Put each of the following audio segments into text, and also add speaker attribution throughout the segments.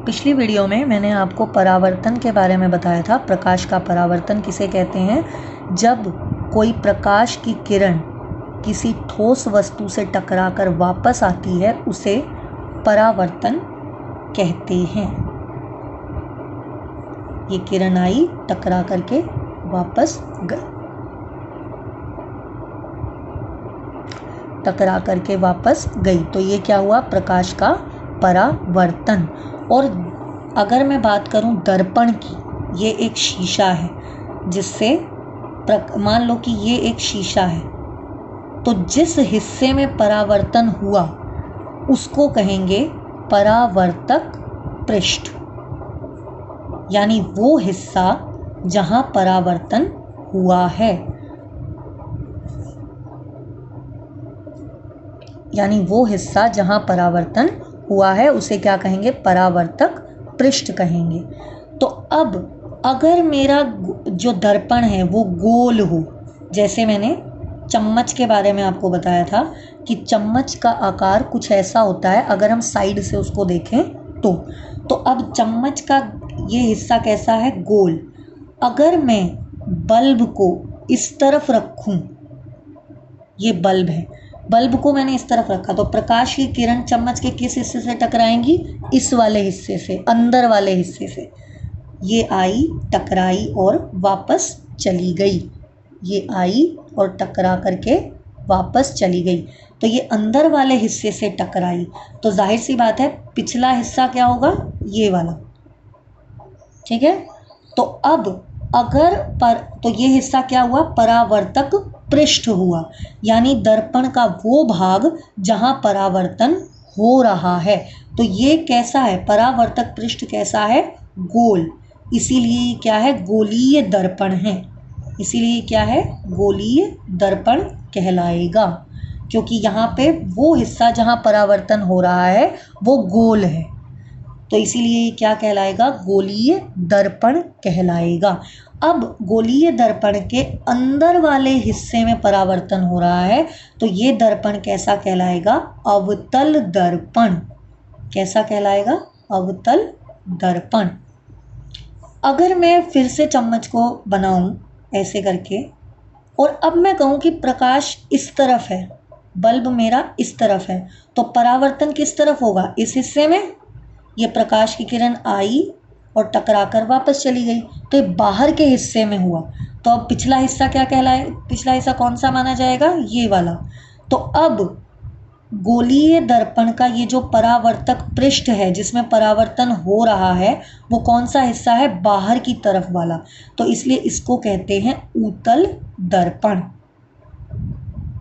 Speaker 1: पिछली वीडियो में मैंने आपको परावर्तन के बारे में बताया था। प्रकाश का परावर्तन किसे कहते हैं? जब कोई प्रकाश की किरण किसी ठोस वस्तु से टकराकर वापस आती है उसे परावर्तन कहते हैं। ये किरण आई, टकरा करके वापस गई, टकरा करके वापस गई, तो ये क्या हुआ? प्रकाश का परावर्तन। और अगर मैं बात करूं दर्पण की, ये एक शीशा है जिससे मान लो कि ये एक शीशा है, तो जिस हिस्से में परावर्तन हुआ उसको कहेंगे परावर्तक पृष्ठ, यानी वो हिस्सा जहां परावर्तन हुआ है, यानी वो हिस्सा जहां परावर्तन हुआ है उसे क्या कहेंगे? परावर्तक पृष्ठ कहेंगे। तो अब अगर मेरा जो दर्पण है वो गोल हो, जैसे मैंने चम्मच के बारे में आपको बताया था कि चम्मच का आकार कुछ ऐसा होता है अगर हम साइड से उसको देखें तो अब चम्मच का ये हिस्सा कैसा है? गोल। अगर मैं बल्ब को इस तरफ रखूं, ये बल्ब है, बल्ब को मैंने इस तरफ रखा तो प्रकाश की किरण चम्मच के किस हिस्से से टकराएंगी? इस वाले हिस्से से, अंदर वाले हिस्से से। ये आई, टकराई और वापस चली गई, ये आई और टकरा करके वापस चली गई, तो ये अंदर वाले हिस्से से टकराई, तो जाहिर सी बात है पिछला हिस्सा क्या होगा? ये वाला, ठीक है। तो अब अगर तो ये हिस्सा क्या हुआ? परावर्तक पृष्ठ हुआ, यानी दर्पण का वो भाग जहां परावर्तन हो रहा है। तो ये कैसा है? परावर्तक पृष्ठ कैसा है? गोल। इसीलिए क्या है? गोलीय दर्पण है। इसीलिए क्या है? गोलीय दर्पण कहलाएगा, क्योंकि यहाँ पे वो हिस्सा जहां परावर्तन हो रहा है वो गोल है, तो इसीलिए क्या कहलाएगा? गोलीय दर्पण कहलाएगा। अब गोलीय दर्पण के अंदर वाले हिस्से में परावर्तन हो रहा है तो ये दर्पण कैसा कहलाएगा? अवतल दर्पण। कैसा कहलाएगा? अवतल दर्पण। अगर मैं फिर से चम्मच को बनाऊं ऐसे करके और अब मैं कहूं कि प्रकाश इस तरफ है, बल्ब मेरा इस तरफ है, तो परावर्तन किस तरफ होगा? इस हिस्से में। ये प्रकाश की किरण आई और टकराकर वापस चली गई, तो ये बाहर के हिस्से में हुआ, तो अब पिछला हिस्सा क्या कहलाए? पिछला हिस्सा कौन सा माना जाएगा? ये वाला। तो अब गोलीय दर्पण का ये जो परावर्तक पृष्ठ है जिसमें परावर्तन हो रहा है वो कौन सा हिस्सा है? बाहर की तरफ वाला, तो इसलिए इसको कहते हैं ऊतल दर्पण।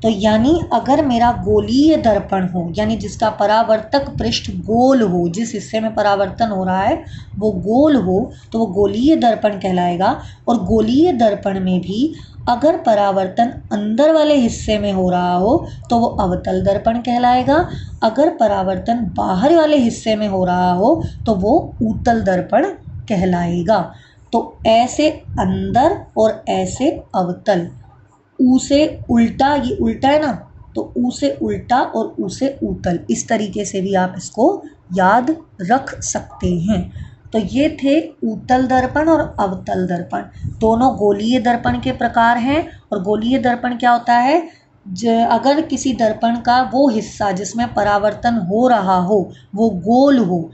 Speaker 1: तो यानी अगर मेरा गोलीय दर्पण हो, यानी जिसका परावर्तक पृष्ठ गोल हो, जिस हिस्से में परावर्तन हो रहा है वो गोल हो, तो वो गोलीय दर्पण कहलाएगा। और गोलीय दर्पण में भी अगर परावर्तन अंदर वाले हिस्से में हो रहा हो तो वो अवतल दर्पण कहलाएगा, अगर परावर्तन बाहर वाले हिस्से में हो रहा हो तो वो ऊतल दर्पण कहलाएगा। तो ऐसे अंदर और ऐसे अवतल। ऊ से उल्टा, ये उल्टा है ना, तो ऊ से उल्टा और ऊ से ऊतल, इस तरीके से भी आप इसको याद रख सकते हैं। तो ये थे ऊतल दर्पण और अवतल दर्पण, दोनों गोलीय दर्पण के प्रकार हैं। और गोलीय दर्पण क्या होता है? अगर किसी दर्पण का वो हिस्सा जिसमें परावर्तन हो रहा हो वो गोल हो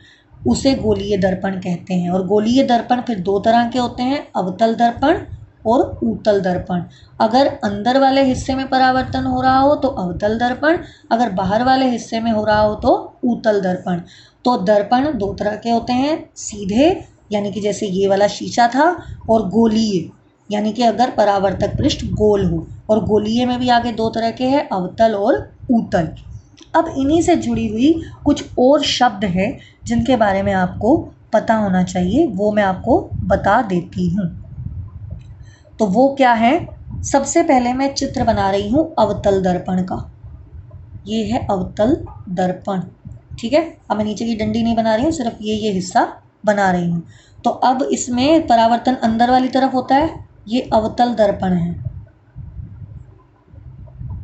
Speaker 1: उसे गोलीय दर्पण कहते हैं। और गोलीय दर्पण फिर दो तरह के होते हैं, अवतल दर्पण और ऊतल दर्पण। अगर अंदर वाले हिस्से में परावर्तन हो रहा हो तो अवतल दर्पण, अगर बाहर वाले हिस्से में हो रहा हो तो ऊतल दर्पण। तो दर्पण दो तरह के होते हैं, सीधे यानी कि जैसे ये वाला शीशा था, और गोलीय यानी कि अगर परावर्तक पृष्ठ गोल हो। और गोलीय में भी आगे दो तरह के हैं, अवतल और ऊतल। अब इन्हीं से जुड़ी हुई कुछ और शब्द हैं जिनके बारे में आपको पता होना चाहिए, वो मैं आपको बता देती हूँ। तो वो क्या है? सबसे पहले मैं चित्र बना रही हूँ अवतल दर्पण का। ये है अवतल दर्पण, ठीक है। अब मैं नीचे की डंडी नहीं बना रही हूँ, सिर्फ ये हिस्सा बना रही हूँ। तो अब इसमें परावर्तन अंदर वाली तरफ होता है, ये अवतल दर्पण है,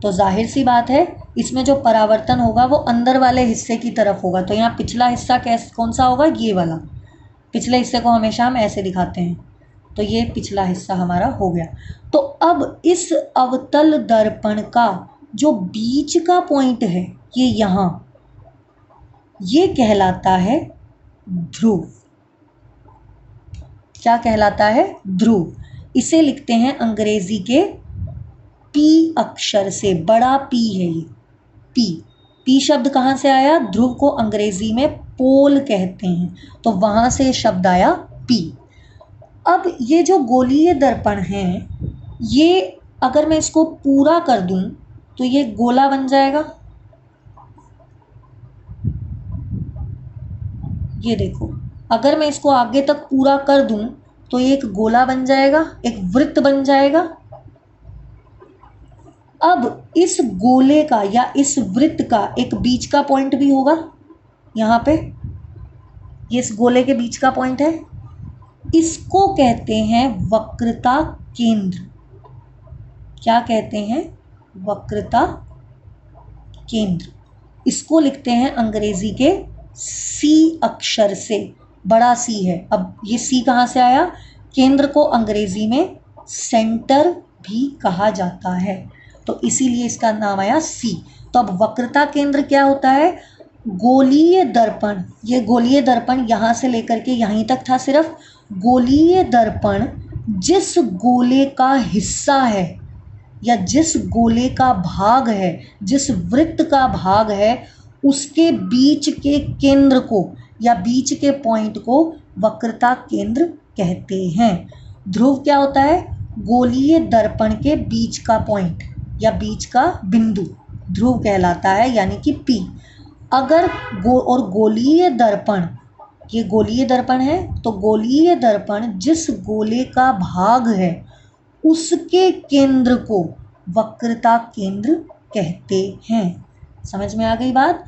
Speaker 1: तो जाहिर सी बात है इसमें जो परावर्तन होगा वो अंदर वाले हिस्से की तरफ होगा। तो यहाँ पिछला हिस्सा कौन सा होगा? ये वाला। पिछले हिस्से को हमेशा हम ऐसे दिखाते हैं। तो ये पिछला हिस्सा हमारा हो गया। तो अब इस अवतल दर्पण का जो बीच का पॉइंट है ये यहाँ, ये कहलाता है ध्रुव। क्या कहलाता है? ध्रुव। इसे लिखते हैं अंग्रेजी के पी अक्षर से, बड़ा पी है ये, पी। पी शब्द कहाँ से आया? ध्रुव को अंग्रेजी में पोल कहते हैं, तो वहां से शब्द आया पी। अब ये जो गोलीय दर्पण है, ये अगर मैं इसको पूरा कर दूं तो ये गोला बन जाएगा। ये देखो, अगर मैं इसको आगे तक पूरा कर दूं तो ये एक गोला बन जाएगा, एक वृत्त बन जाएगा। अब इस गोले का या इस वृत्त का एक बीच का पॉइंट भी होगा यहाँ पे, ये इस गोले के बीच का पॉइंट है। इसको कहते हैं वक्रता केंद्र। क्या कहते हैं? वक्रता केंद्र। इसको लिखते हैं अंग्रेजी के सी अक्षर से, बड़ा सी है। अब ये सी कहाँ से आया? केंद्र को अंग्रेजी में सेंटर भी कहा जाता है, तो इसीलिए इसका नाम आया सी। तो अब वक्रता केंद्र क्या होता है? गोलीय दर्पण। ये गोलीय दर्पण यहाँ से लेकर के यहीं तक था सिर्फ। गोलीय दर्पण जिस गोले का हिस्सा है या जिस गोले का भाग है, जिस वृत्त का भाग है, उसके बीच के केंद्र को या बीच के पॉइंट को वक्रता केंद्र कहते हैं। ध्रुव क्या होता है? गोलीय दर्पण के बीच का पॉइंट या बीच का बिंदु ध्रुव कहलाता है, यानी कि पी। अगर गोलीय दर्पण, ये गोलीय दर्पण है, तो गोलीय दर्पण जिस गोले का भाग है उसके केंद्र को वक्रता केंद्र कहते हैं। समझ में आ गई बात?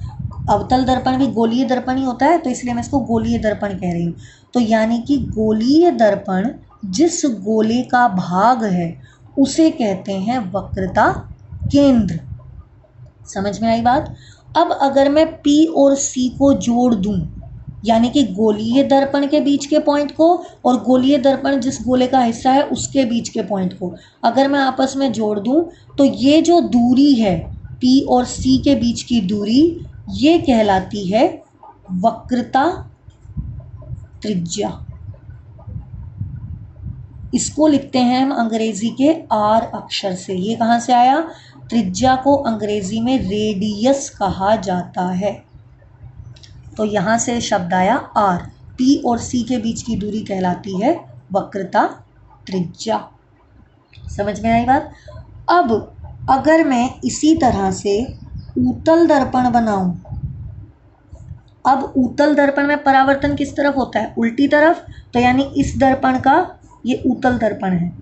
Speaker 1: अवतल दर्पण भी गोलीय दर्पण ही होता है, तो इसलिए मैं इसको गोलीय दर्पण कह रही हूँ। तो यानी कि गोलीय दर्पण जिस गोले का भाग है उसे कहते हैं वक्रता केंद्र। समझ में आई बात? अब अगर मैं P और C को जोड़ दूं, यानी कि गोलीय दर्पण के बीच के पॉइंट को और गोलीय दर्पण जिस गोले का हिस्सा है उसके बीच के पॉइंट को अगर मैं आपस में जोड़ दूं, तो ये जो दूरी है P और C के बीच की दूरी, ये कहलाती है वक्रता त्रिज्या। इसको लिखते हैं हम अंग्रेजी के R अक्षर से। ये कहाँ से आया? त्रिज्या को अंग्रेजी में रेडियस कहा जाता है, तो यहाँ से शब्द आया R। P और C के बीच की दूरी कहलाती है वक्रता त्रिज्या। समझ में आई बात? अब अगर मैं इसी तरह से उत्तल दर्पण बनाऊं, अब उत्तल दर्पण में परावर्तन किस तरफ होता है? उल्टी तरफ। तो यानी इस दर्पण का, ये उत्तल दर्पण है,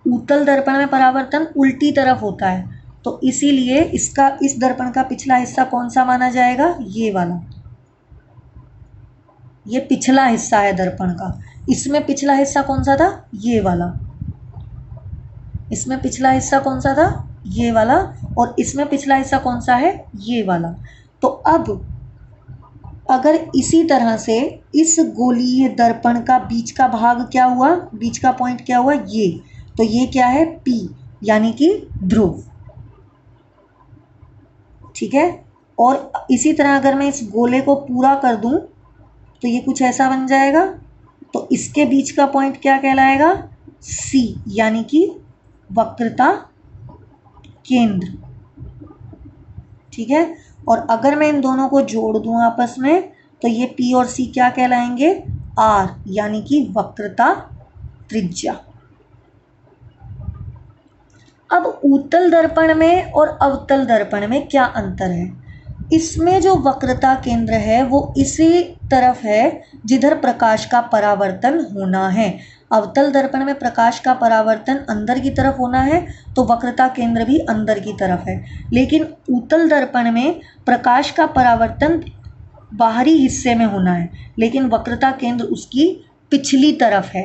Speaker 1: उत्तल दर्पण में परावर्तन उल्टी तरफ होता है, तो इसीलिए इसका, इस दर्पण का पिछला हिस्सा कौन सा माना जाएगा? ये वाला। ये पिछला हिस्सा है दर्पण का। इसमें पिछला हिस्सा कौन सा था? ये वाला। इसमें पिछला हिस्सा कौन सा था? ये वाला। और इसमें पिछला हिस्सा कौन सा है? ये वाला। तो अब अगर इसी तरह से इस गोलीय दर्पण का बीच का भाग क्या हुआ? बीच का पॉइंट क्या हुआ? ये। तो ये क्या है? P, यानी कि ध्रुव। ठीक है। और इसी तरह अगर मैं इस गोले को पूरा कर दूं तो ये कुछ ऐसा बन जाएगा, तो इसके बीच का पॉइंट क्या कहलाएगा? C, यानी कि वक्रता केंद्र। ठीक है। और अगर मैं इन दोनों को जोड़ दूं आपस में, तो ये P और C क्या कहलाएंगे? R, यानी कि वक्रता त्रिज्या। अब उत्तल दर्पण में और अवतल दर्पण में क्या अंतर है? इसमें जो वक्रता केंद्र है वो इसी तरफ है जिधर प्रकाश का परावर्तन होना है। अवतल दर्पण में प्रकाश का परावर्तन अंदर की तरफ होना है, तो वक्रता केंद्र भी अंदर की तरफ है। लेकिन उत्तल दर्पण में प्रकाश का परावर्तन बाहरी हिस्से में होना है, लेकिन वक्रता केंद्र उसकी पिछली तरफ है।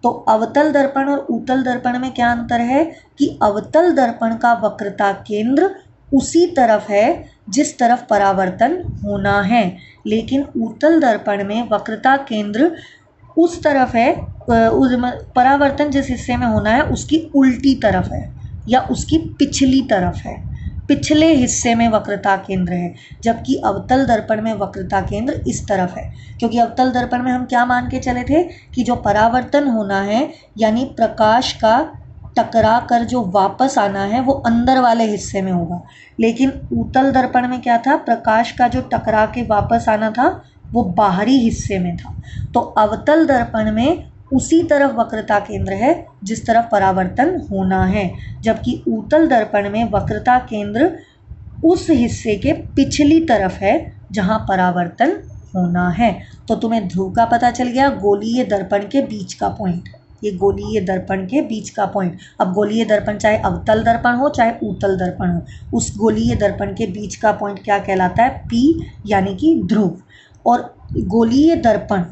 Speaker 1: तो अवतल दर्पण और उत्तल दर्पण में क्या अंतर है कि अवतल दर्पण का वक्रता केंद्र उसी तरफ है जिस तरफ परावर्तन होना है, लेकिन उत्तल दर्पण में वक्रता केंद्र उस तरफ है, परावर्तन जिस हिस्से में होना है उसकी उल्टी तरफ है या उसकी पिछली तरफ है, पिछले हिस्से में वक्रता केंद्र है, जबकि अवतल दर्पण में वक्रता केंद्र इस तरफ है। क्योंकि अवतल दर्पण में हम क्या मान के चले थे कि जो परावर्तन होना है यानी प्रकाश का टकरा कर जो वापस आना है वो अंदर वाले हिस्से में होगा, लेकिन उत्तल दर्पण में क्या था, प्रकाश का जो टकरा के वापस आना था वो बाहरी हिस्से में था। तो अवतल दर्पण में उसी तरफ वक्रता केंद्र है जिस तरफ परावर्तन होना है, जबकि उत्तल दर्पण में वक्रता केंद्र उस हिस्से के पिछली तरफ है जहां परावर्तन होना है। तो तुम्हें ध्रुव का पता चल गया, गोलीय दर्पण के बीच का पॉइंट, ये गोलीय दर्पण के बीच का पॉइंट। अब गोलीय दर्पण चाहे अवतल दर्पण हो चाहे उत्तल दर्पण हो, उस गोलीय दर्पण के बीच का पॉइंट क्या कहलाता है, P यानी कि ध्रुव। और गोलीय दर्पण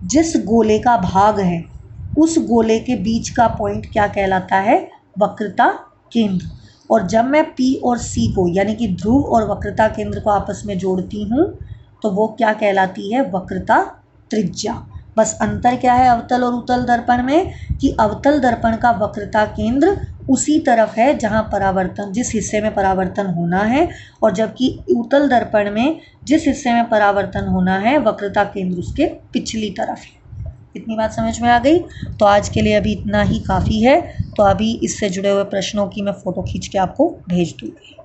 Speaker 1: जिस गोले का भाग है उस गोले के बीच का पॉइंट क्या कहलाता है, वक्रता केंद्र। और जब मैं P और C को यानी कि ध्रुव और वक्रता केंद्र को आपस में जोड़ती हूँ तो वो क्या कहलाती है, वक्रता त्रिज्या। बस अंतर क्या है अवतल और उत्तल दर्पण में कि अवतल दर्पण का वक्रता केंद्र उसी तरफ है जहां परावर्तन, जिस हिस्से में परावर्तन होना है, और जबकि उत्तल दर्पण में जिस हिस्से में परावर्तन होना है वक्रता केंद्र उसके पिछली तरफ है। इतनी बात समझ में आ गई? तो आज के लिए अभी इतना ही काफ़ी है। तो अभी इससे जुड़े हुए प्रश्नों की मैं फ़ोटो खींच के आपको भेज दूँगी।